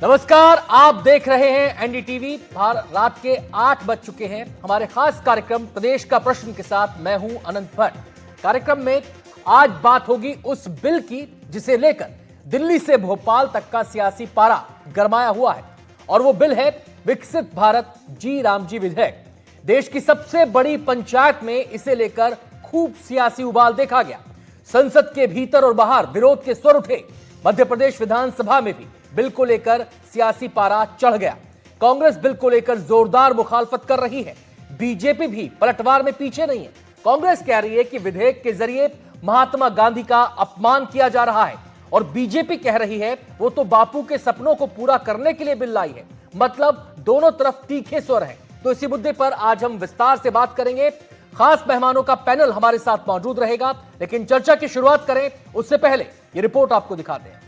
नमस्कार, आप देख रहे हैं एनडीटीवी। रात के 8 बज चुके हैं। हमारे खास कार्यक्रम प्रदेश का प्रश्न के साथ मैं हूं अनंत भट्ट। कार्यक्रम में आज बात होगी उस बिल की जिसे लेकर दिल्ली से भोपाल तक का सियासी पारा गरमाया हुआ है, और वो बिल है विकसित भारत जी रामजी विधेयक। देश की सबसे बड़ी पंचायत में इसे लेकर खूब सियासी उबाल देखा गया। संसद के भीतर और बाहर विरोध के स्वर उठे। मध्य प्रदेश विधानसभा में भी बिल को लेकर सियासी पारा चढ़ गया। कांग्रेस बिल को लेकर जोरदार मुखालफत कर रही है। बीजेपी भी पलटवार में पीछे नहीं है। कांग्रेस कह रही है कि विधेयक के जरिए महात्मा गांधी का अपमान किया जा रहा है, और बीजेपी कह रही है वो तो बापू के सपनों को पूरा करने के लिए बिल लाई है। मतलब दोनों तरफ तीखे स्वर हैं। तो इसी मुद्दे पर आज हम विस्तार से बात करेंगे। खास मेहमानों का पैनल हमारे साथ मौजूद रहेगा, लेकिन चर्चा की शुरुआत करें उससे पहले ये रिपोर्ट आपको दिखाते हैं।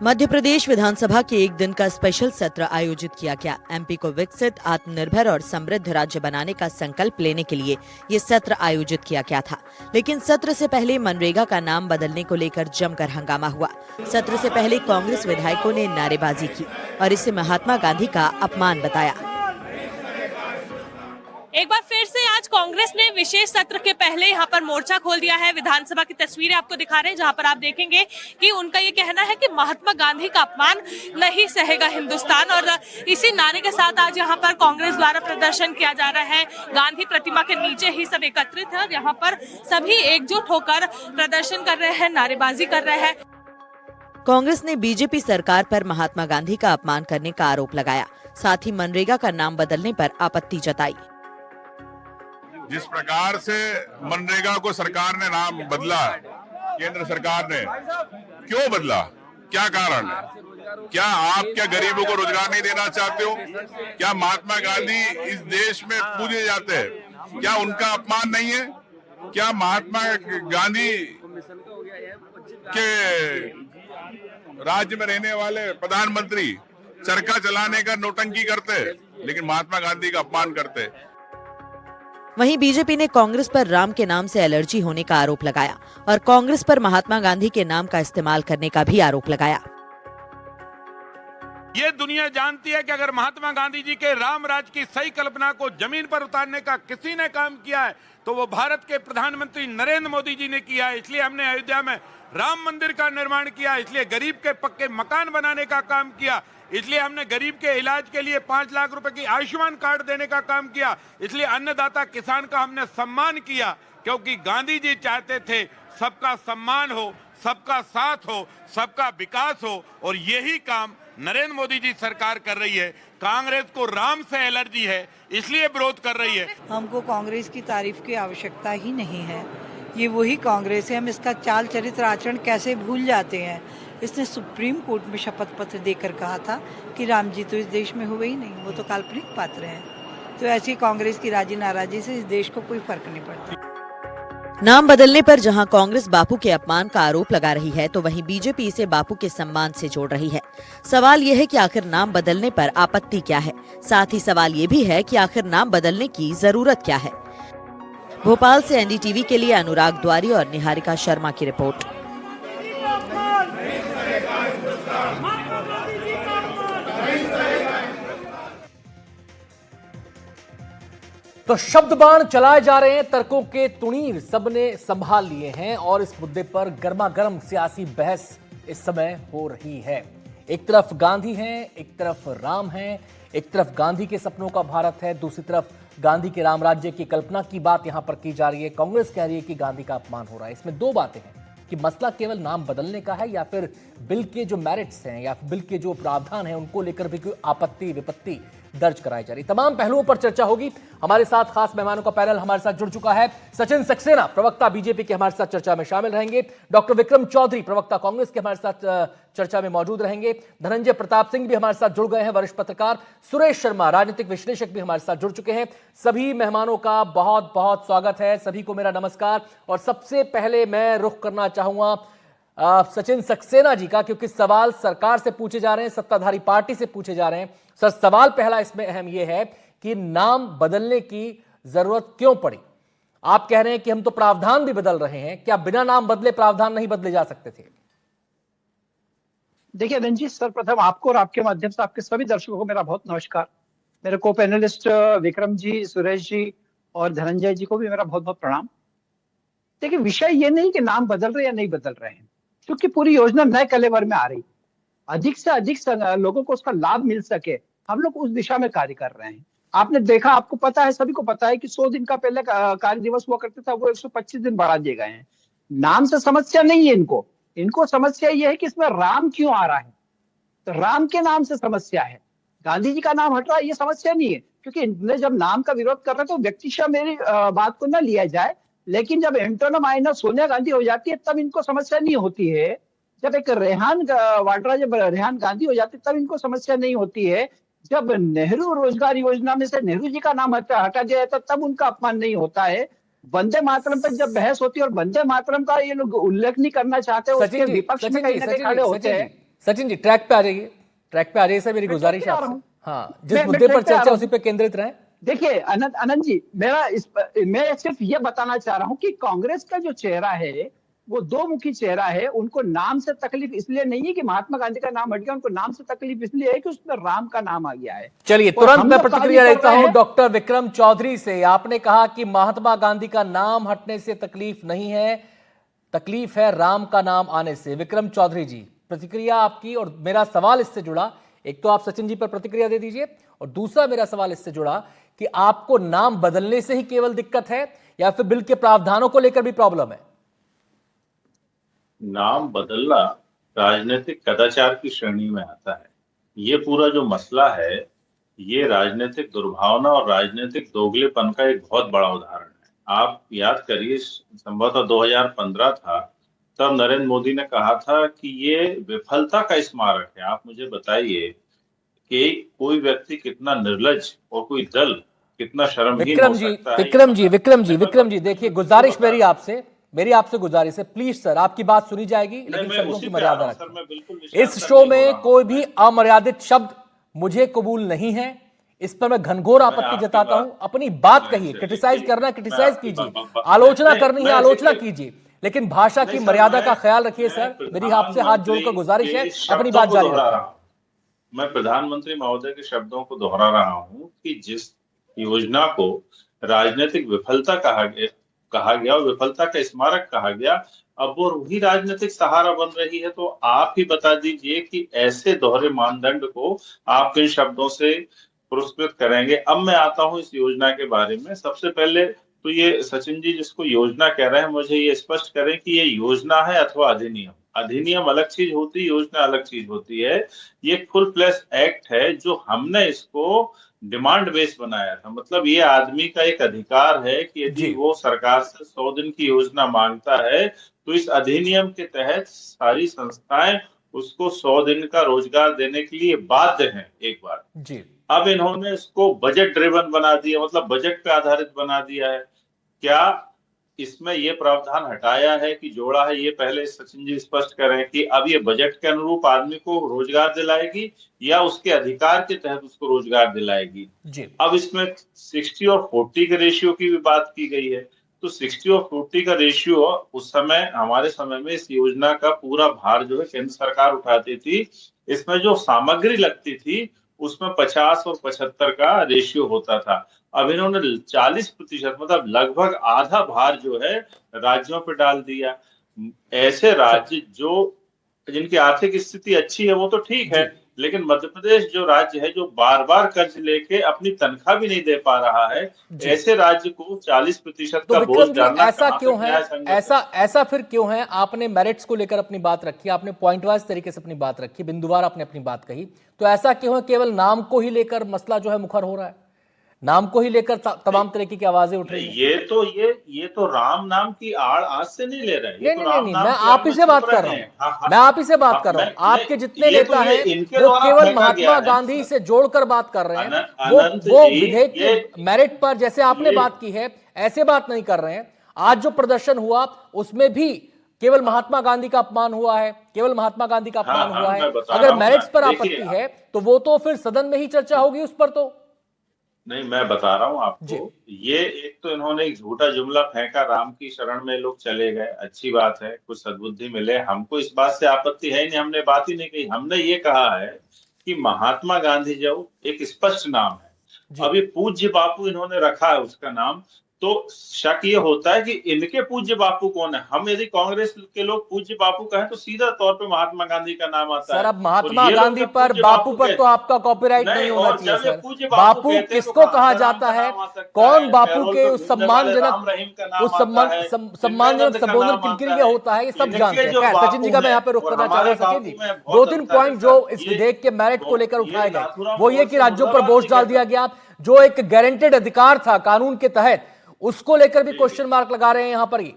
मध्य प्रदेश विधानसभा के एक दिन का स्पेशल सत्र आयोजित किया गया। एमपी को विकसित, आत्मनिर्भर और समृद्ध राज्य बनाने का संकल्प लेने के लिए ये सत्र आयोजित किया गया था। लेकिन सत्र से पहले मनरेगा का नाम बदलने को लेकर जमकर हंगामा हुआ। सत्र से पहले कांग्रेस विधायकों ने नारेबाजी की और इसे महात्मा गांधी का अपमान बताया। एक बार फिर से आज कांग्रेस ने विशेष सत्र के पहले यहाँ पर मोर्चा खोल दिया है। विधानसभा की तस्वीरें आपको दिखा रहे हैं, जहाँ पर आप देखेंगे कि उनका ये कहना है कि महात्मा गांधी का अपमान नहीं सहेगा हिंदुस्तान। और इसी नारे के साथ आज यहाँ पर कांग्रेस द्वारा प्रदर्शन किया जा रहा है। गांधी प्रतिमा के नीचे ही सब एकत्रित है और यहाँ पर सभी एकजुट होकर प्रदर्शन कर रहे हैं, नारेबाजी कर रहे हैं। कांग्रेस ने बीजेपी सरकार पर महात्मा गांधी का अपमान करने का आरोप लगाया। साथ ही मनरेगा का नाम बदलने पर आपत्ति जताई। जिस प्रकार से मनरेगा को सरकार ने नाम बदला, केंद्र सरकार ने क्यों बदला, क्या कारण है? क्या आप क्या गरीबों को रोजगार नहीं देना चाहते हो? क्या महात्मा गांधी इस देश में पूजे जाते हैं? क्या उनका अपमान नहीं है? क्या महात्मा गांधी के राज्य में रहने वाले प्रधानमंत्री चरखा चलाने का नौटंकी करते, लेकिन महात्मा गांधी का अपमान करते? वहीं बीजेपी ने कांग्रेस पर राम के नाम से एलर्जी होने का आरोप लगाया और कांग्रेस पर महात्मा गांधी के नाम का इस्तेमाल करने का भी आरोप लगाया। ये दुनिया जानती है कि अगर महात्मा गांधी जी के राम राज की सही कल्पना को जमीन पर उतारने का किसी ने काम किया है तो वो भारत के प्रधानमंत्री नरेंद्र मोदी जी ने किया है। इसलिए हमने अयोध्या में राम मंदिर का निर्माण किया, इसलिए गरीब के पक्के मकान बनाने का काम किया, इसलिए हमने गरीब के इलाज के लिए 5 लाख रुपए की आयुष्मान कार्ड देने का काम किया, इसलिए अन्नदाता किसान का हमने सम्मान किया, क्योंकि गांधी जी चाहते थे सबका सम्मान हो, सबका साथ हो, सबका विकास हो। और यही काम नरेंद्र मोदी जी सरकार कर रही है। कांग्रेस को राम से एलर्जी है, इसलिए विरोध कर रही है। हमको कांग्रेस की तारीफ की आवश्यकता ही नहीं है। ये वही कांग्रेस है। हम इसका चाल चरित्र आचरण कैसे भूल जाते हैं। इसने सुप्रीम कोर्ट में शपथ पत्र देकर कहा था कि राम जी तो इस देश में हुए ही नहीं, वो तो काल्पनिक पात्र हैं। तो ऐसी कांग्रेस की राजी नाराजी से इस देश को कोई फर्क नहीं पड़ता। नाम बदलने पर जहां कांग्रेस बापू के अपमान का आरोप लगा रही है, तो वहीं बीजेपी इसे बापू के सम्मान से जोड़ रही है। सवाल यह है कि आखिर नाम बदलने पर आपत्ति क्या है। साथ ही सवाल ये भी है कि आखिर नाम बदलने की जरूरत क्या है। भोपाल से एनडीटीवी के लिए अनुराग द्वारी और निहारिका शर्मा की रिपोर्ट। तो शब्द बाण चलाए जा रहे हैं, तर्कों के तुणीर सबने संभाल लिए हैं और इस मुद्दे पर गर्मा गर्म सियासी बहस इस समय हो रही है। एक तरफ गांधी हैं, एक तरफ राम हैं, एक तरफ गांधी के सपनों का भारत है, दूसरी तरफ गांधी के राम राज्य की कल्पना की बात यहां पर की जा रही है। कांग्रेस कह रही है कि गांधी का अपमान हो रहा है। इसमें दो बातें हैं कि मसला केवल नाम बदलने का है, या फिर बिल के जो मेरिट्स हैं या फिर बिल के जो प्रावधान हैं उनको लेकर भी कोई आपत्ति विपत्ति दर्ज कराई जा रही। तमाम पहलुओं पर चर्चा होगी। हमारे साथ खास मेहमानों का पैनल हमारे साथ जुड़ चुका है। सचिन सक्सेना प्रवक्ता बीजेपी के हमारे साथ चर्चा में शामिल रहेंगे। डॉक्टर विक्रम चौधरी प्रवक्ता कांग्रेस के हमारे साथ चर्चा में मौजूद रहेंगे। धनंजय प्रताप सिंह भी हमारे साथ जुड़ गए हैं, वरिष्ठ पत्रकार। सुरेश शर्मा राजनीतिक विश्लेषक भी हमारे साथ जुड़ चुके हैं। सभी मेहमानों का बहुत बहुत स्वागत है। सभी को मेरा नमस्कार। और सबसे पहले मैं रुख करना चाहूंगा सचिन सक्सेना जी का, क्योंकि सवाल सरकार से पूछे जा रहे हैं, सत्ताधारी पार्टी से पूछे जा रहे हैं। सर, सवाल पहला इसमें अहम यह है कि नाम बदलने की जरूरत क्यों पड़ी? आप कह रहे हैं कि हम तो प्रावधान भी बदल रहे हैं, क्या बिना नाम बदले प्रावधान नहीं बदले जा सकते थे? देखिए रंजीत, सर्वप्रथम आपको और आपके माध्यम से आपके सभी दर्शकों को मेरा बहुत नमस्कार। मेरे को पैनलिस्ट विक्रम जी, सुरेश जी और धनंजय जी को भी मेरा बहुत बहुत प्रणाम। देखिए, विषय ये नहीं कि नाम बदल रहे या नहीं बदल रहे हैं, क्योंकि पूरी योजना नए कलेवर में आ रही, अधिक से अधिक लोगों को उसका लाभ मिल सके, हम लोग उस दिशा में कार्य कर रहे हैं। आपने देखा, आपको पता है, सभी को पता है कि 100 दिन का पहले कार्य दिवस हुआ करता था, वो 125 दिन बढ़ा दिए गए हैं। नाम से समस्या नहीं है इनको, इनको समस्या ये है कि इसमें राम क्यों आ रहा है, तो राम के नाम से समस्या है। गांधी जी का नाम हट रहा है, ये समस्या नहीं है, क्योंकि इन्हें जब नाम का विरोध कर रहे तो व्यक्तिशः मेरी बात को न लिया जाए, लेकिन जब इंटरनल माइनर सोनिया गांधी हो जाती है तब इनको समस्या नहीं होती है। जब एक रेहान वाड्रा, जब रेहान गांधी हो जाती है तब इनको समस्या नहीं होती है। जब नेहरू रोजगार योजना में से नेहरू जी का नाम हटा दिया जाता तब उनका अपमान नहीं होता है। वंदे मातरम पर जब बहस होती है और वंदे मातरम का ये लोग उल्लेख नहीं करना चाहते, उसके विपक्ष में कहीं ना कहीं खड़े होते हैं। सचिन जी, ट्रैक पे आ जाइए, ट्रैक पे आ जाइए सर, मेरी गुजारिश है आपसे। हाँ, जिस मुद्दे पर चर्चा उसी पे केंद्रित रहें। देखिए आनंद जी, मैं सिर्फ ये बताना चाह रहा हूं कि कांग्रेस का जो चेहरा है वो दो मुखी चेहरा है। उनको नाम से तकलीफ इसलिए नहीं है कि महात्मा गांधी का नाम हट गया, उनको नाम से तकलीफ इसलिए है कि उसमें राम का नाम आ गया है। चलिए, तुरंत मैं प्रतिक्रिया लेता हूं डॉक्टर विक्रम चौधरी से। आपने कहा कि महात्मा गांधी का नाम हटने से तकलीफ नहीं है, तकलीफ है राम का नाम आने से। विक्रम चौधरी जी, प्रतिक्रिया आपकी। और मेरा सवाल इससे जुड़ा, एक तो आप सचिन जी पर प्रतिक्रिया दे दीजिए, और दूसरा मेरा सवाल इससे जुड़ा कि आपको नाम बदलने से ही केवल दिक्कत है या फिर बिल के प्रावधानों को लेकर भी प्रॉब्लम है? नाम बदलना राजनीतिक कदाचार की श्रेणी में आता है। ये पूरा जो मसला है, ये राजनीतिक दुर्भावना और राजनीतिक दोगलेपन का एक बहुत बड़ा उदाहरण है। आप याद करिए, संभवतः 2015 था, तब नरेंद्र मोदी ने कहा था कि ये विफलता का स्मारक है। आप मुझे बताइए कि कोई व्यक्ति कितना निर्लज्ज और कोई दल कितना शर्महीन हो सकता है। विक्रम जी, देखिए, गुजारिश मेरी आपसे गुजारिश है, प्लीज सर, आपकी बात सुनी जाएगी, लेकिन शब्दों की मर्यादा रखें। इस शो में कोई भी अमर्यादित शब्द मुझे कबूल नहीं है, इस पर मैं घनघोर आपत्ति जताता हूं। अपनी बात कहिए, क्रिटिसाइज करना क्रिटिसाइज कीजिए, आलोचना करनी है आलोचना कीजिए, लेकिन भाषा की मर्यादा का ख्याल रखिए सर। मेरी आपसे हाथ जोड़कर गुजारिश है, अपनी बात जारी रखें। मैं प्रधानमंत्री महोदय के शब्दों को दोहरा रहा हूं कि जिस योजना को राजनीतिक विफलता कहा गया और विफलता का स्मारक कहा गया, अब वो वही राजनीतिक सहारा बन रही है। तो आप ही बता दीजिए कि ऐसे दोहरे मानदंड को आप किन शब्दों से पुरस्कृत करेंगे। अब मैं आता हूं इस योजना के बारे में। सबसे पहले तो ये सचिन जी जिसको योजना कह रहे हैं, मुझे ये स्पष्ट करें कि ये योजना है अथवा अधिनियम। अधिनियम अलग चीज होती है, योजना अलग चीज होती है। ये फुल फ्लैश एक्ट है जो हमने इसको डिमांड बेस बनाया था। मतलब ये आदमी का एक अधिकार है कि यदि वो सरकार से 100 दिन की योजना मांगता है तो इस अधिनियम के तहत सारी संस्थाएं उसको 100 दिन का रोजगार देने के लिए बाध्य हैं। एक बार जी, अब इन्होंने इसको बजट ड्रिवन बना दिया, मतलब बजट पे आधारित बना दिया है। क्या इसमें ये प्रावधान हटाया है कि जोड़ा है, ये पहले सचिन जी स्पष्ट करें कि अब ये बजट के अनुरूप आदमी को रोजगार दिलाएगी या उसके अधिकार के तहत उसको रोजगार दिलाएगी जी। अब इसमें 60 और 40 के रेशियो की भी बात की गई है। तो 60 और 40 का रेशियो उस समय, हमारे समय में इस योजना का पूरा भार जो है केंद्र सरकार उठाती थी। इसमें जो सामग्री लगती थी उसमें 50 और 75 का रेशियो होता था। अब इन्होंने 40%, मतलब लगभग आधा भार जो है राज्यों पे डाल दिया। ऐसे राज्य जो जिनकी आर्थिक स्थिति अच्छी है वो तो ठीक है, लेकिन मध्य प्रदेश जो राज्य है जो बार बार कर्ज लेके अपनी तनख्वाह भी नहीं दे पा रहा है, ऐसे राज्य को 40% का बोझ डालना ऐसा क्यों है? ऐसा फिर क्यों है? आपने मेरिट्स को लेकर अपनी बात रखी, आपने पॉइंट वाइज तरीके से अपनी बात रखी, बिंदुवार आपने अपनी बात कही, तो ऐसा क्यों है केवल नाम को ही लेकर मसला जो है मुखर हो रहा है? नाम को ही लेकर तमाम तरीके की आवाजें उठ रही हैं। ये तो राम नाम की आड़ आज से नहीं ले रहे हैं। नहीं, मैं आप ही से बात कर रहा हूँ। मैं आप ही से बात कर रहा हूँ। आपके जितने नेता हैं वो केवल महात्मा गांधी से जोड़कर बात कर रहे हैं। वो विधेयक के मेरिट पर जैसे आपने बात की है ऐसे बात नहीं कर रहे हैं। आज जो प्रदर्शन हुआ उसमें भी केवल महात्मा गांधी का अपमान हुआ है, केवल महात्मा गांधी का अपमान हुआ है। अगर मेरिट्स पर आपत्ति है तो वो तो फिर सदन में ही चर्चा होगी उस पर। तो नहीं, मैं बता रहा हूँ जी। आपको। ये एक तो इन्होंने एक झूठा जुमला फेंका, राम की शरण में लोग चले गए, अच्छी बात है, कुछ सद्बुद्धि मिले, हमको इस बात से आपत्ति है ही नहीं, हमने बात ही नहीं कही। हमने ये कहा है कि महात्मा गांधी जो एक स्पष्ट नाम जी। है, अभी पूज्य बापू इन्होंने रखा है उसका नाम, तो शक ये होता है कि इनके पूज्य बापू कौन है। हम यदि कांग्रेस के लोग पूज्य बापू कहें तो सीधा तौर पे महात्मा गांधी का नाम आता है। सर अब और महात्मा ये लोग गांधी जब पर पूज्य बापू पर कहते- तो आपका कॉपीराइट नहीं होना और चाहिए जब ये सर। पूज्य बापू कहते हैं तो किसको कहा राम जाता का है, नाम आ सकता कौन है, बापू पैरोल के पे उस घूमने वाले सम्मानजनक राम रहीम का नाम उस आता है, सम्मानजनक विवेकानंद का संबोधन नाम किन आता के लिए होता है ये सब इनके जानते हैं। जो खैर सचिन जी का बापू मैं यहाँ हैं, पे रुख और करना हमारे चाहूंगा सचिन बापू जी, में बहुत 2-3 अंतर है पॉइंट जो सर। इस ये विधेयक के मेरिट को लेकर ये उठाए गए नाथूराम वो ये कि गोडसे राज्यों पर मुर्दाबाद बोझ नहीं डाल कहता। दिया गया, जो एक गारंटेड अधिकार था कानून के तहत उसको लेकर भी जी, क्वेश्चन मार्क लगा रहे हैं यहाँ पर ही।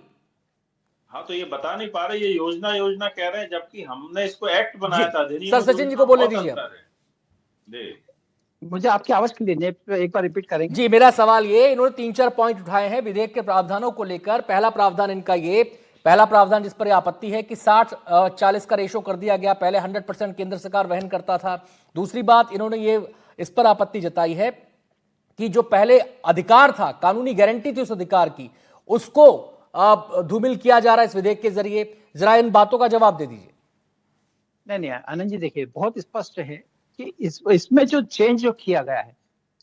हाँ, तो ये बता नहीं पा रहे, ये योजना योजना कह रहे हैं, जबकि हमने इसको एक्ट जी बनाया था, सर अधिनियम सचिन जी को योजना बोलने बहुत दीजिए। अंतर है। जी, मुझे आपकी आवाज क्लियर एक बार रिपीट करेंगे? जी मेरा सवाल ये, इन्होंने 3-4 पॉइंट उठाए हैं विधेयक के प्रावधानों को लेकर। पहला प्रावधान इनका ये, पहला प्रावधान जिस पर आपत्ति है कि 60-40 का रेशो कर दिया गया, पहले 100% केंद्र सरकार वहन करता था। दूसरी बात इन्होंने ये इस पर आपत्ति जताई है कि जो पहले अधिकार था, कानूनी गारंटी थी उस अधिकार की, उसको धूमिल किया जा रहा है इस विधेयक के जरिए। जरा इन बातों का जवाब दे दीजिए। नहीं आनंद जी, देखिए बहुत स्पष्ट है कि इसमें जो चेंज जो किया गया है,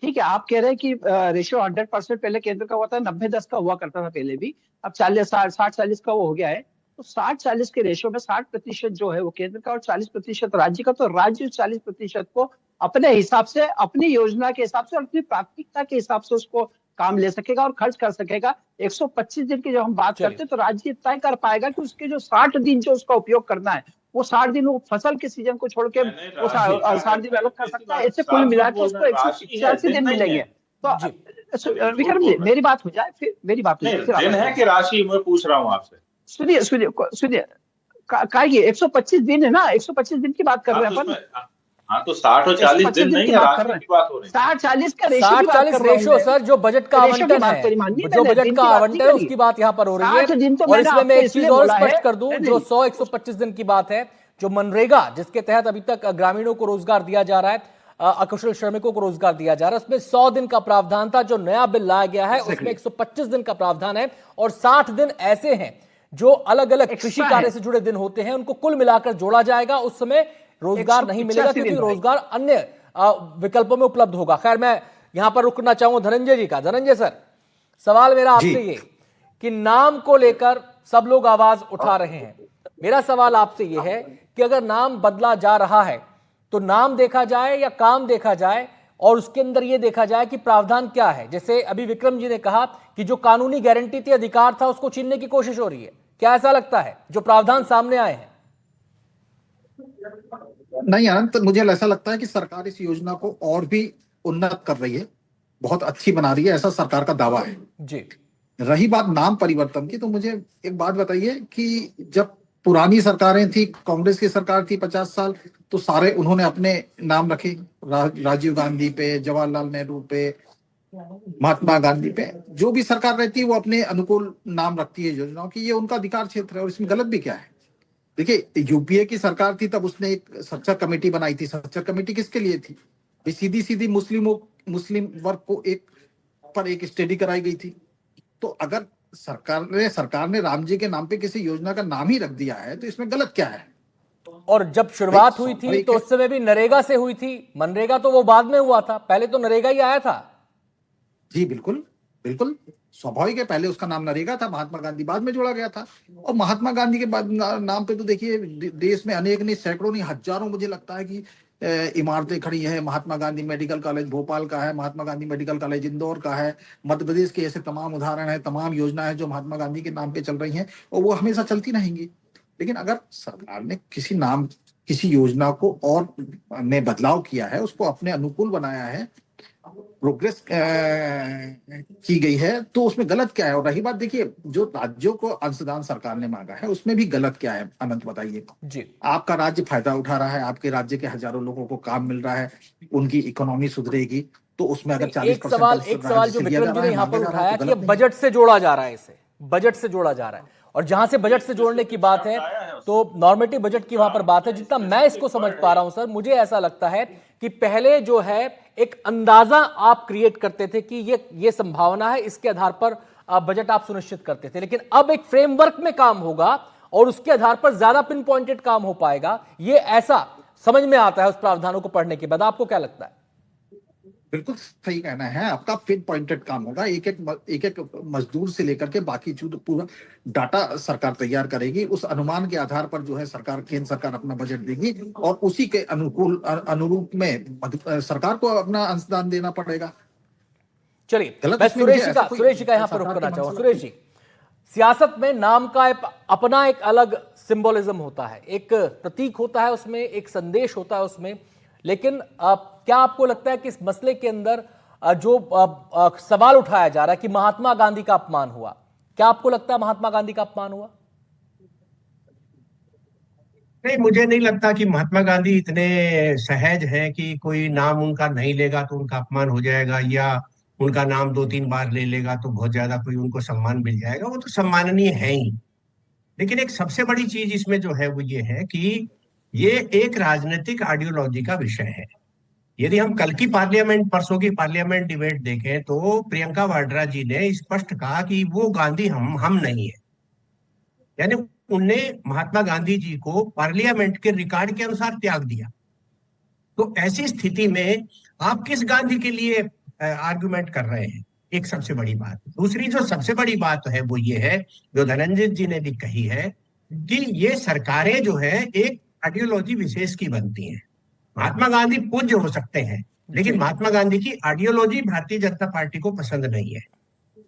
ठीक है, आप कह रहे हैं कि रेशियो 100% पहले केंद्र का हुआ था, 90-10 का हुआ करता था पहले भी, अब 60-40 का वो हो गया है। तो 60-40 के रेशियो में 60% जो है वो केंद्र का और 40% राज्य का। तो राज्य 40% को अपने हिसाब से, अपनी योजना के हिसाब से और अपनी प्राथमिकता के हिसाब से उसको काम ले सकेगा और खर्च कर सकेगा। 125 दिन की जब हम बात करते हैं तो राज्य तय कर पाएगा कि उसके जो 60 दिन जो उसका उपयोग करना है, वो 60 दिन वो फसल के सीजन को छोड़ के वो 60 दिन अलग कर सकता है। इससे कुल मिला के उसको 186 दिन मिलेंगे। तो विक्रम जी, मेरी बात हो जाए, फिर मेरी बात हो जाए, फिर दिन है कि राशि, मैं पूछ रहा हूँ आपसे। सुनिए ये 125 दिन है ना, 125 दिन की बात कर रहे हैं अपन। हाँ, तो 60 और 40 दिन नहीं है, राशि की बात हो रही है। 60-40 का रेशो 60-40 रेशो सर, जो बजट का आवंटन है, जो बजट का आवंटन है उसकी बात यहाँ पर हो रही है। और इसमें मैं एक चीज और स्पष्ट कर दूं, जो 100-125 दिन की बात है, जो मनरेगा जिसके तहत अभी तक ग्रामीणों को रोजगार दिया जा रहा है, अकुशल श्रमिकों को रोजगार दिया जा रहा है, उसमें 100 दिन का प्रावधान था। जो नया बिल लाया गया है उसमें 125 दिन का प्रावधान है और 60 दिन ऐसे हैं जो अलग अलग कृषि कार्य से जुड़े दिन होते हैं, उनको कुल मिलाकर जोड़ा जाएगा। उस समय रोजगार नहीं मिलेगा क्योंकि रोजगार अन्य विकल्पों में उपलब्ध होगा। खैर मैं यहां पर रुकना चाहूंगा धनंजय जी का। धनंजय सर, सवाल मेरा आपसे ये कि नाम को लेकर सब लोग आवाज उठा रहे हैं। मेरा सवाल आपसे ये है कि अगर नाम बदला जा रहा है तो नाम देखा जाए या काम देखा जाए, और उसके अंदर यह देखा जाए कि प्रावधान क्या है। जैसे अभी विक्रम जी ने कहा कि जो कानूनी गारंटी थी, अधिकार था, उसको छीनने की कोशिश हो रही है। क्या ऐसा लगता है जो प्रावधान सामने आए हैं? नहीं अनंत, मुझे ऐसा लगता है कि सरकार इस योजना को और भी उन्नत कर रही है, बहुत अच्छी बना रही है, ऐसा सरकार का दावा है जी। रही बात नाम परिवर्तन की, तो मुझे एक बात बताइए कि जब पुरानी सरकारें थी, कांग्रेस की सरकार थी 50 साल, तो सारे उन्होंने अपने नाम रखे, राजीव गांधी पे, जवाहरलाल नेहरू पे, महात्मा गांधी पे। जो भी सरकार रहती है वो अपने अनुकूल नाम रखती है योजनाओं की, ये उनका अधिकार क्षेत्र है और इसमें गलत भी क्या है। देखिए यूपीए की सरकार थी तब उसने एक स्ट्रक्चर कमेटी बनाई थी। स्ट्रक्चर कमेटी किसके लिए थी? सीधी मुस्लिम वर्ग को एक स्टडी कराई गई थी। तो अगर सरकार ने राम जी के नाम पे किसी योजना का नाम ही रख दिया है तो इसमें गलत क्या है? और जब शुरुआत हुई थी तो उस समय भी नरेगा से हुई थी। मनरेगा तो वो बाद में हुआ था, पहले तो नरेगा ही आया था। जी बिल्कुल बिल्कुल स्वाभाविक है, पहले उसका नाम नरेगा था, महात्मा गांधी बाद में जोड़ा गया था। और महात्मा गांधी के बाद नाम पे तो देखिए देश में अनेक नहीं, सैकड़ों नहीं, हजारों मुझे लगता है कि इमारतें खड़ी हैं। महात्मा गांधी मेडिकल कॉलेज भोपाल का है, महात्मा गांधी मेडिकल कॉलेज इंदौर का है, मध्य प्रदेश के ऐसे तमाम उदाहरण है, तमाम योजनाएं जो महात्मा गांधी के नाम पे चल रही हैं और वो हमेशा चलती रहेंगी। लेकिन अगर सरकार ने किसी योजना को और में बदलाव किया है, उसको अपने अनुकूल बनाया है, प्रोग्रेस की गई है, तो उसमें गलत क्या है? और रही बात, देखिए जो राज्यों को अंशदान सरकार ने मांगा है उसमें भी गलत क्या है अनंत बताइए जी। आपका राज्य फायदा उठा रहा है, आपके राज्य के हजारों लोगों को काम मिल रहा है, उनकी इकोनॉमी सुधरेगी, तो उसमें अगर 40% एक सवाल जो विक्रम जी ने यहाँ पर उठाया कि बजट से जोड़ा जा रहा है, इसे बजट से जोड़ा जा रहा है, और जहां से बजट से जोड़ने की बात है तो नॉर्मेटिव बजट की वहां पर बात है। जितना मैं इसको समझ पा रहा हूं सर, मुझे ऐसा लगता है कि पहले जो है एक अंदाजा आप क्रिएट करते थे कि ये संभावना है, इसके आधार पर बजट आप सुनिश्चित करते थे, लेकिन अब एक फ्रेमवर्क में काम होगा और उसके आधार पर ज्यादा पिन पॉइंटेड काम हो पाएगा, ये ऐसा समझ में आता है उस प्रावधानों को पढ़ने के बाद। आपको क्या लगता है? बिल्कुल सही कहना है आपका, पिन पॉइंटेड काम होगा। एक एक मजदूर से लेकर के बाकी जो पूरा डाटा सरकार तैयार करेगी, उस अनुमान के आधार पर जो है सरकार, केंद्र सरकार अपना बजट देगी और उसी के अनुरूप में सरकार को अपना अंशदान देना पड़ेगा। चलिए, मैं सुरेश जी का यहां पर रुक करना चाहूंगा। सुरेश जी, सियासत में नाम का अपना एक अलग सिंबोलिज्म होता है, एक प्रतीक होता है उसमें, एक संदेश होता है उसमें, लेकिन क्या आपको लगता है कि इस मसले के अंदर जो सवाल उठाया जा रहा है कि महात्मा गांधी का अपमान हुआ, क्या आपको लगता है महात्मा गांधी का अपमान हुआ? नहीं, मुझे नहीं लगता कि महात्मा गांधी इतने सहज हैं कि कोई नाम उनका नहीं लेगा तो उनका अपमान हो जाएगा, या उनका नाम 2-3 बार ले लेगा तो बहुत ज्यादा कोई उनको सम्मान मिल जाएगा। वो तो सम्माननीय है ही, लेकिन एक सबसे बड़ी चीज इसमें जो है वो ये है कि ये एक राजनीतिक आइडियोलॉजी का विषय है। यदि हम कल की पार्लियामेंट, परसों की पार्लियामेंट डिबेट देखें तो प्रियंका वाड्रा जी ने स्पष्ट कहा कि वो गांधी हम नहीं है, यानी उनने महात्मा गांधी जी को पार्लियामेंट के रिकॉर्ड के अनुसार त्याग दिया। तो ऐसी स्थिति में आप किस गांधी के लिए आर्गुमेंट कर रहे हैं? एक सबसे बड़ी बात। दूसरी जो सबसे बड़ी बात है वो ये है, जो धनंजय जी ने भी कही है, कि ये सरकारें जो है एक आइडियोलॉजी विशेष की बनती हैं। महात्मा गांधी पूज्य हो सकते हैं, लेकिन महात्मा गांधी की आइडियोलॉजी भारतीय जनता पार्टी को पसंद नहीं है,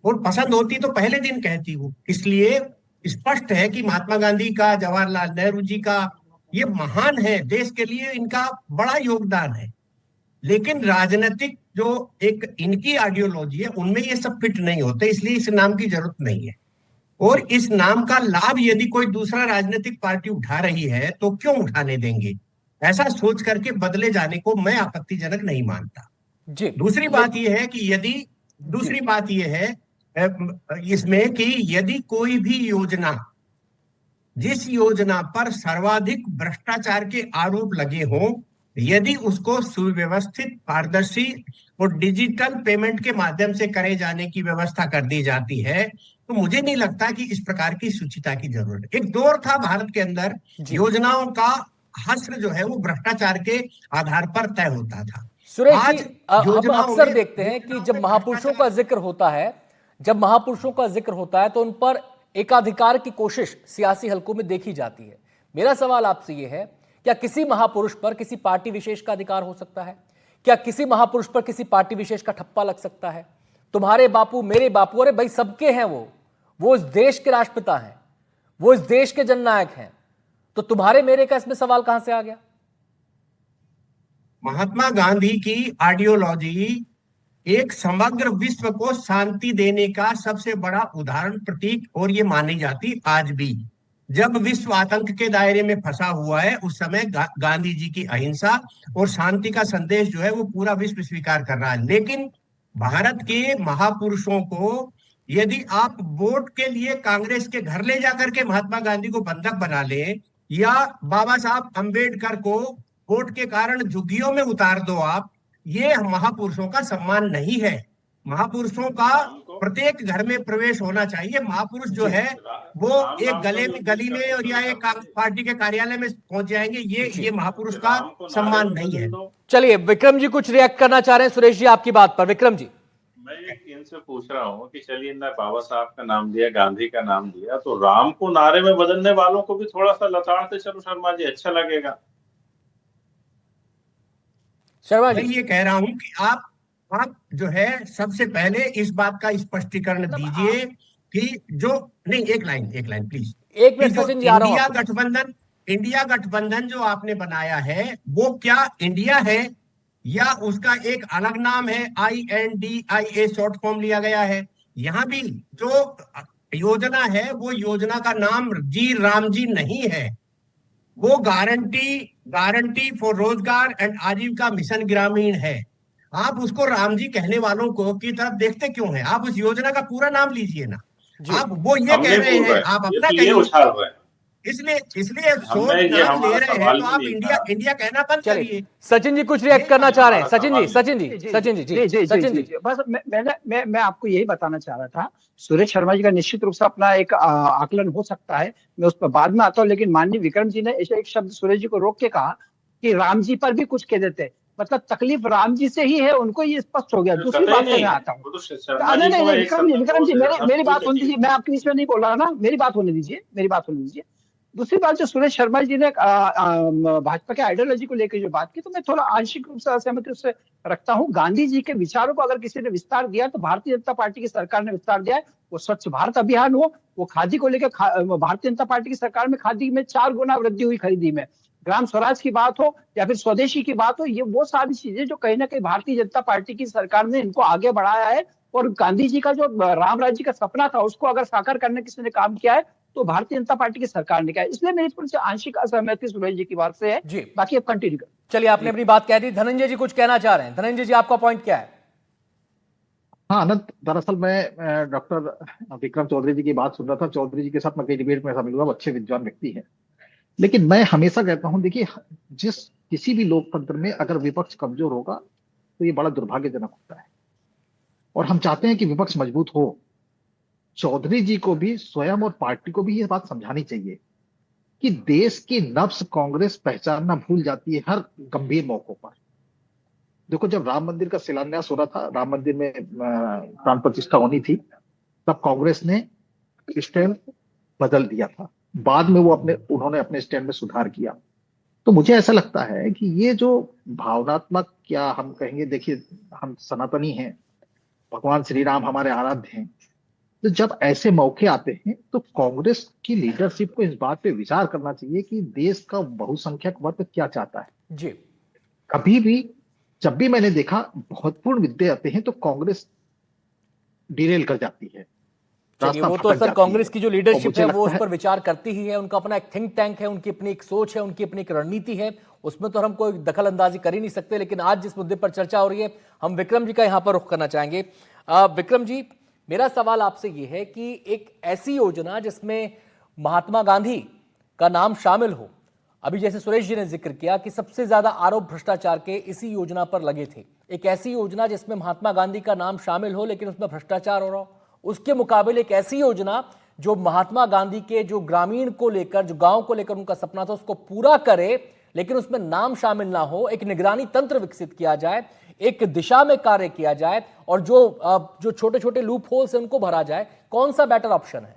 और पसंद होती तो पहले दिन कहती वो। इसलिए स्पष्ट है कि महात्मा गांधी का, जवाहरलाल नेहरू जी का, ये महान है, देश के लिए इनका बड़ा योगदान है, लेकिन राजनीतिक जो एक इनकी आइडियोलॉजी है उनमें ये सब फिट नहीं होते, इसलिए इस नाम की जरूरत नहीं है। और इस नाम का लाभ यदि कोई दूसरा राजनीतिक पार्टी उठा रही है तो क्यों उठाने देंगे? ऐसा सोच करके बदले जाने को मैं आपत्तिजनक नहीं मानता। दूसरी बात यह है कि इसमें कि यदि कोई भी योजना, जिस योजना पर सर्वाधिक भ्रष्टाचार के आरोप लगे हों, यदि उसको सुव्यवस्थित, पारदर्शी और डिजिटल पेमेंट के माध्यम से करे जाने की व्यवस्था कर दी जाती है, तो मुझे नहीं लगता कि इस प्रकार की शुचिता की जरूरत है। एक दौर था भारत के अंदर, योजनाओं का हश्र जो है वो भ्रष्टाचार के आधार पर तय होता था। सुरेश जी, हम अक्सर देखते हैं कि जब महापुरुषों का जिक्र होता है तो उन पर एकाधिकार की कोशिश सियासी हलकों में देखी जाती है। मेरा सवाल आपसे यह है, क्या किसी महापुरुष पर किसी पार्टी विशेष का अधिकार हो सकता है? क्या किसी महापुरुष पर किसी पार्टी विशेष का ठप्पा लग सकता है? तुम्हारे बापू, मेरे बापू, अरे भाई सबके हैं, वो इस देश के राष्ट्रपिता हैं, वो इस देश के जननायक हैं, तो तुम्हारे मेरे का इसमें सवाल कहां से आ गया? महात्मा गांधी की आइडियोलॉजी एक समग्र विश्व को शांति देने का सबसे बड़ा उदाहरण, प्रतीक, और ये मानी जाती आज भी। जब विश्व आतंक के दायरे में फंसा हुआ है उस समय गांधी जी की अहिंसा और शांति का संदेश जो है वो पूरा विश्व स्वीकार कर रहा है। लेकिन भारत के महापुरुषों को यदि आप वोट के लिए कांग्रेस के घर ले जाकर के महात्मा गांधी को बंधक बना ले, या बाबा साहब अंबेडकर को वोट के कारण झुग्गियों में उतार दो आप, ये महापुरुषों का सम्मान नहीं है। महापुरुषों का प्रत्येक घर में प्रवेश होना चाहिए। महापुरुष जो है वो एक गली में और या एक पार्टी के कार्यालय में पहुंच जाएंगे, ये महापुरुष का सम्मान नहीं है। चलिए, विक्रम जी कुछ रिएक्ट करना चाह रहे हैं सुरेश जी आपकी बात पर। विक्रम जी, मैं इनसे पूछ रहा हूँ कि चलिए इनने बाबा साहब का नाम दिया, गांधी का नाम दिया, तो राम को नारे में बदलने वालों को भी थोड़ा सा लताड़ते चलो शर्मा जी, अच्छा लगेगा। शर्मा जी, मैं ये कह रहा हूँ कि आप जो है सबसे पहले इस बात का स्पष्टीकरण दीजिए कि जो नहीं, एक लाइन प्लीज, एक मिनट सचिन जी, आ रहा हूं। इंडिया गठबंधन जो आपने बनाया है वो क्या इंडिया है या उसका एक अलग नाम है, INDIA शॉर्ट फॉर्म लिया गया है? यहाँ भी जो योजना है वो योजना का नाम जी राम जी नहीं है, वो गारंटी फॉर रोजगार एंड आजीविका मिशन ग्रामीण है। आप उसको राम जी कहने वालों को की तरफ देखते क्यों हैं? आप उस योजना का पूरा नाम लीजिए ना। आप वो ये कह रहे हैं, आप अपना कहिए। इसलिए इसलिए सोच हमने ये नाम ले हमारा रहे हैं सवाल तो भी आप नहीं इंडिया था। इंडिया कहना बंद चलिए करिए। सचिन जी कुछ रिएक्ट करना चाह रहे हैं। हमारा सचिन जी, सवाल सचिन जी, सचिन जी, जी, सचिन जी। बस मैं आपको यही बताना चाह रहा था। सुरेश शर्मा जी का निश्चित रूप से अपना एक आकलन हो सकता है, मैं उस पर बाद में आता हूँ, लेकिन माननीय विक्रम जी ने ऐसे एक शब्द सुरेश जी को रोक के कहा कि राम जी पर भी कुछ कह देते, मतलब तकलीफ राम जी से ही है, उनको ये स्पष्ट हो गया। दूसरी कतई बात पे नहीं, मैं आता हूँ। वो तो शर्मा नहीं जी नहीं को नहीं, एक विक्रम जी, शब्द विक्रम बोल जी, देता था, मेरी बात कोई होने देखिए। दीजिए, मैं आपके बीच में नहीं बोल रहा ना, मेरी बात होने दीजिए, मेरी बात होने दीजिए। दूसरी बात, जो सुरेश शर्मा जी ने भाजपा के आइडियोलॉजी को लेकर जो बात की, तो मैं थोड़ा आंशिक रूप से असहमति उससे रखता हूँ। गांधी जी के विचारों को अगर किसी ने विस्तार दिया तो भारतीय जनता पार्टी की सरकार ने विस्तार दिया है। वो स्वच्छ भारत अभियान हो, वो खादी को लेकर भारतीय जनता पार्टी की सरकार में खादी में 4 गुना वृद्धि हुई खरीदी में, ग्राम स्वराज की बात हो या फिर स्वदेशी की बात हो, ये वो सारी चीजें जो कहीं ना कहीं भारतीय जनता पार्टी की सरकार ने इनको आगे बढ़ाया है। और गांधी जी का जो राम राज्य का सपना था, उसको अगर साकार करने किसी ने काम किया है तो भारतीय जनता पार्टी की सरकार ने किया है। इसलिए मेरी थोड़ी सी आंशिक असहमति सुरेश जी की बात से है। जी। बाकी अब कंटिन्यू करें। चलिए, आपने अपनी बात कह दी। धनंजय जी कुछ कहना चाह रहे हैं। धनंजय जी, आपका पॉइंट क्या है? हाँ अनंत, दरअसल मैं डॉक्टर विक्रम चौधरी जी की बात सुन रहा था। चौधरी जी के साथ मैं कई डिबेट में शामिल हुआ, वो अच्छे विद्वान व्यक्ति हैं। लेकिन मैं हमेशा कहता हूं, देखिए, जिस किसी भी लोकतंत्र में अगर विपक्ष कमजोर होगा तो ये बड़ा दुर्भाग्यजनक होता है, और हम चाहते हैं कि विपक्ष मजबूत हो। चौधरी जी को भी स्वयं और पार्टी को भी ये बात समझानी चाहिए कि देश की नब्ज कांग्रेस पहचानना भूल जाती है हर गंभीर मौकों पर। देखो, जब राम मंदिर का शिलान्यास हो रहा था, राम मंदिर में प्राण प्रतिष्ठा होनी थी, तब कांग्रेस ने स्टैंड बदल दिया था। बाद में उन्होंने अपने स्टैंड में सुधार किया। तो मुझे ऐसा लगता है कि ये जो भावनात्मक, क्या हम कहेंगे, देखिए, हम सनातनी हैं, भगवान श्री राम हमारे आराध्य हैं, तो जब ऐसे मौके आते हैं तो कांग्रेस की लीडरशिप को इस बात पे विचार करना चाहिए कि देश का बहुसंख्यक वर्ग क्या चाहता है। जी। कभी भी, जब भी मैंने देखा महत्वपूर्ण मुद्दे आते हैं तो कांग्रेस डिरेल कर जाती है। चलिए, वो तो सर कांग्रेस की जो लीडरशिप है वो उस पर विचार करती ही है। उनका अपना एक थिंक टैंक है, उनकी अपनी एक सोच है, उनकी अपनी एक रणनीति है, उसमें तो हम कोई दखल अंदाजी कर ही नहीं सकते। लेकिन आज जिस मुद्दे पर चर्चा हो रही है, हम विक्रम जी का यहाँ पर रुख करना चाहेंगे। विक्रम जी, मेरा सवाल आपसे ये है कि एक ऐसी योजना जिसमें महात्मा गांधी का नाम शामिल हो, अभी जैसे सुरेश जी ने जिक्र किया कि सबसे ज्यादा आरोप भ्रष्टाचार के इसी योजना पर लगे थे, एक ऐसी योजना जिसमें महात्मा गांधी का नाम शामिल हो लेकिन उसमें भ्रष्टाचार हो रहा हो, उसके मुकाबले एक ऐसी योजना जो महात्मा गांधी के जो ग्रामीण को लेकर, जो गांव को लेकर उनका सपना था, उसको पूरा करे लेकिन उसमें नाम शामिल ना हो, एक निगरानी तंत्र विकसित किया जाए, एक दिशा में कार्य किया जाए और जो छोटे छोटे लूप होल्स हैं उनको भरा जाए, कौन सा बेटर ऑप्शन है?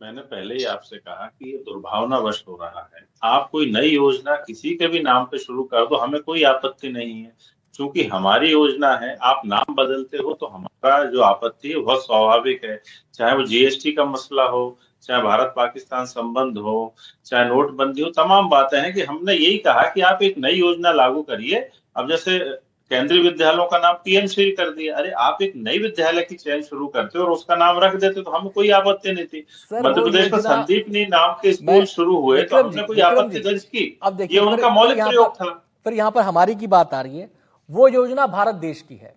मैंने पहले ही आपसे कहा कि ये दुर्भावनावश हो रहा है। आप कोई नई योजना किसी के भी नाम पे शुरू कर दो, हमें कोई आपत्ति नहीं है, क्योंकि हमारी योजना है। आप नाम बदलते हो तो हमारा जो आपत्ति है वह स्वाभाविक है। चाहे वो जीएसटी का मसला हो, चाहे भारत पाकिस्तान संबंध हो, चाहे नोटबंदी हो, तमाम बातें हैं कि हमने यही कहा कि आप एक नई योजना लागू करिए। अब जैसे केंद्रीय विद्यालयों का नाम पीएमश्री कर दिया, अरे आप एक नई विद्यालय की चयन शुरू करते और उसका नाम रख देते तो हमें कोई आपत्ति नहीं थी। मध्य प्रदेश में संदीपनी नाम के स्कूल शुरू हुए तो हमने कोई आपत्ति दर्ज की। अब देखिए, ये उनका मौलिक प्रयोग था। फिर यहाँ पर हमारी की बात आ रही है, वो योजना भारत देश की है,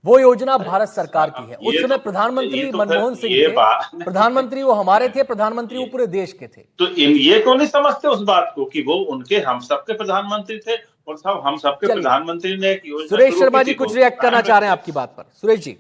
वो योजना भारत सरकार की है। उस समय प्रधानमंत्री मनमोहन सिंह थे, प्रधानमंत्री वो हमारे थे, प्रधानमंत्री वो पूरे देश के थे। तो ये क्यों नहीं समझते उस बात को कि वो उनके, हम सबके प्रधानमंत्री थे और सब हम सबके प्रधानमंत्री ने एक योजना। सुरेश शर्मा जी कुछ रिएक्ट करना चाह रहे हैं आपकी बात पर। सुरेश जी,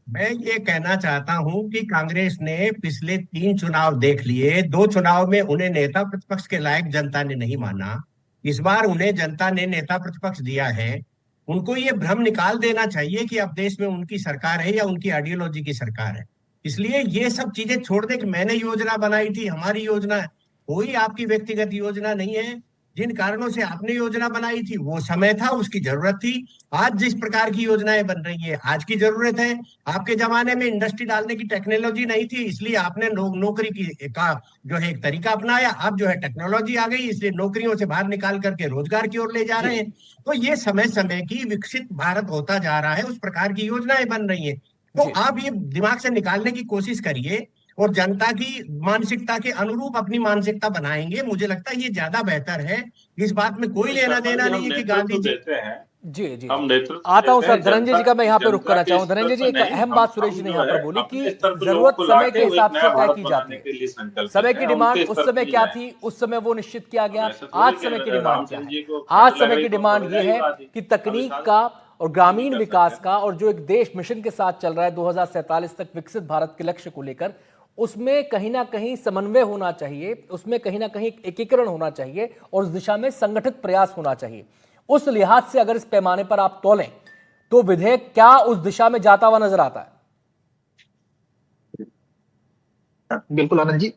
मैं ये कहना चाहता हूं कि कांग्रेस ने पिछले 3 चुनाव देख लिए, 2 चुनाव में उन्हें नेता प्रतिपक्ष के लायक जनता ने नहीं माना। इस बार उन्हें जनता ने नेता प्रतिपक्ष दिया है। उनको ये भ्रम निकाल देना चाहिए कि अब देश में उनकी सरकार है या उनकी आइडियोलॉजी की सरकार है। इसलिए ये सब चीजें छोड़ दे कि मैंने योजना बनाई थी, हमारी योजना है। कोई आपकी व्यक्तिगत योजना नहीं है। जिन कारणों से आपने योजना बनाई थी वो समय था, उसकी जरूरत थी। आज जिस प्रकार की योजनाएं बन रही है आज की जरूरत है। आपके जमाने में इंडस्ट्री डालने की टेक्नोलॉजी नहीं थी, इसलिए आपने नौकरी का जो है एक तरीका अपनाया। अब जो है टेक्नोलॉजी आ गई, इसलिए नौकरियों से बाहर निकाल करके रोजगार की ओर ले जा रहे हैं। तो ये समय समय की विकसित भारत होता जा रहा है, उस प्रकार की योजनाएं बन रही है। तो आप ये दिमाग से निकालने की कोशिश करिए और जनता की मानसिकता के अनुरूप अपनी मानसिकता बनाएंगे। मुझे लगता है ये ज्यादा बेहतर है। इस बात में कोई लेना देना नहीं है कि गांधी जी देते हैं। जी जी हम नेतृत्व आता हूं देते सर, हैं धनंजय जी का मैं यहाँ पे रुक करना चाहूँ। धनंजय जी, एक अहम बात सुरेश जी ने यहाँ पर बोली कि जरूरत समय के हिसाब से तय की जाती है। समय की डिमांड उस समय क्या थी, उस समय वो निश्चित किया गया। आज समय की डिमांड क्या है? आज समय की डिमांड ये है कि तकनीक का और ग्रामीण विकास का, और जो एक देश मिशन के साथ चल रहा है 2047 तक विकसित भारत के लक्ष्य को लेकर, उसमें कहीं ना कहीं समन्वय होना चाहिए, उसमें कहीं ना कहीं एकीकरण होना चाहिए और उस दिशा में संगठित प्रयास होना चाहिए। उस लिहाज से अगर इस पैमाने पर आप तौलें तो विधेयक क्या उस दिशा में जाता हुआ नजर आता है? बिल्कुल आनंद जी,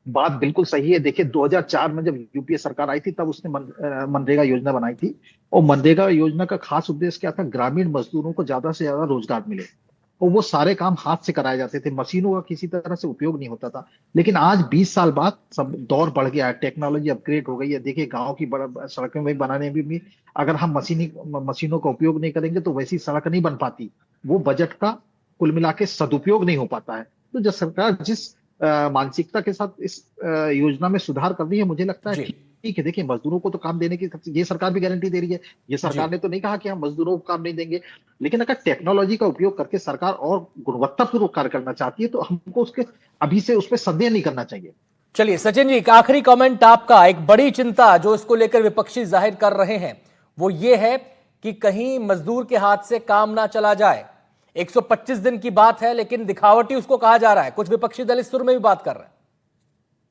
बात बिल्कुल सही है। देखिए 2004 में जब यूपीए सरकार आई थी तब उसने मनरेगा योजना बनाई थी, और मनरेगा योजना का खास उद्देश्य क्या था? ग्रामीण मजदूरों को ज्यादा से ज्यादा रोजगार मिले, और वो सारे काम हाथ से कराए जाते थे, मशीनों का किसी तरह से उपयोग नहीं होता था। लेकिन आज 20 साल बाद सब दौर बढ़ गया है, टेक्नोलॉजी अपग्रेड हो गई है। देखिए गांव की बड़ा सड़कें में बनाने में भी अगर हम मशीनों का उपयोग नहीं करेंगे तो वैसी सड़क नहीं बन पाती, वो बजट का कुल मिला के सदुपयोग नहीं हो पाता है। तो जब सरकार जिस मानसिकता के साथ इस योजना में सुधार कर रही है, मुझे लगता है ठीक है। देखिए मजदूरों को तो काम देने की ये सरकार भी गारंटी दे रही है। ये सरकार ने तो नहीं कहा कि हम मजदूरों को काम नहीं देंगे, लेकिन अगर टेक्नोलॉजी का उपयोग करके सरकार और गुणवत्तापूर्वक कार्य करना चाहती है तो हमको उसके अभी से उस पर संदेह नहीं करना चाहिए। चलिए सचिन जी, एक आखिरी कमेंट आपका। एक बड़ी चिंता जो इसको लेकर विपक्षी जाहिर कर रहे हैं वो ये है कि कहीं मजदूर के हाथ से काम ना चला जाए। 125 दिन की बात है लेकिन दिखावटी उसको कहा जा रहा है। कुछ विपक्षी दल इस सुर में भी बात कर रहे हैं।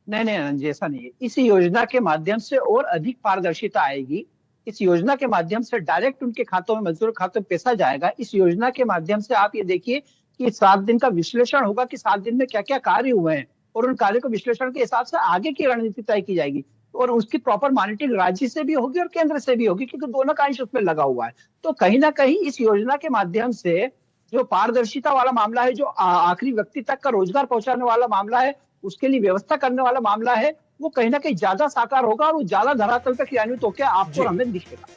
नहीं आनंद जी, ऐसा नहीं है। इस योजना के माध्यम से और अधिक पारदर्शिता आएगी। इस योजना के माध्यम से डायरेक्ट उनके खातों में, मजदूर खातों में पैसा जाएगा। इस योजना के माध्यम से आप ये देखिए कि 7 दिन का विश्लेषण होगा कि 7 दिन में क्या क्या कार्य हुए हैं, और उन कार्यों को विश्लेषण के हिसाब से आगे की रणनीति तय की जाएगी, और उसकी प्रॉपर मॉनिटरिंग राज्य से भी होगी और केंद्र से भी होगी, क्योंकि दोनों का अंश उसमें लगा हुआ है। तो कहीं ना कहीं इस योजना के माध्यम से जो पारदर्शिता वाला मामला है, जो आखिरी व्यक्ति तक का रोजगार पहुंचाने वाला मामला है, उसके लिए व्यवस्था करने वाला मामला है, वो कहीं ना कहीं ज्यादा साकार होगा और वो ज्यादा धरातल पर क्रियान्वित होकर आपको हमें दिखेगा।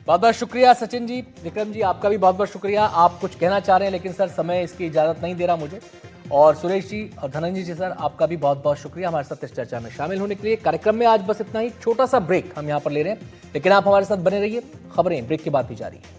बहुत बहुत शुक्रिया सचिन जी। विक्रम जी, आपका भी बहुत बहुत शुक्रिया। आप कुछ कहना चाह रहे हैं लेकिन सर समय इसकी इजाजत नहीं दे रहा मुझे। और सुरेश जी और धनंजय जी, सर आपका भी बहुत बहुत शुक्रिया हमारे साथ इस चर्चा में शामिल होने के लिए। कार्यक्रम में आज बस इतना ही, छोटा सा ब्रेक हम यहाँ पर ले रहे हैं, लेकिन आप हमारे साथ बने रहिए। खबरें ब्रेक के बाद भी जारी है।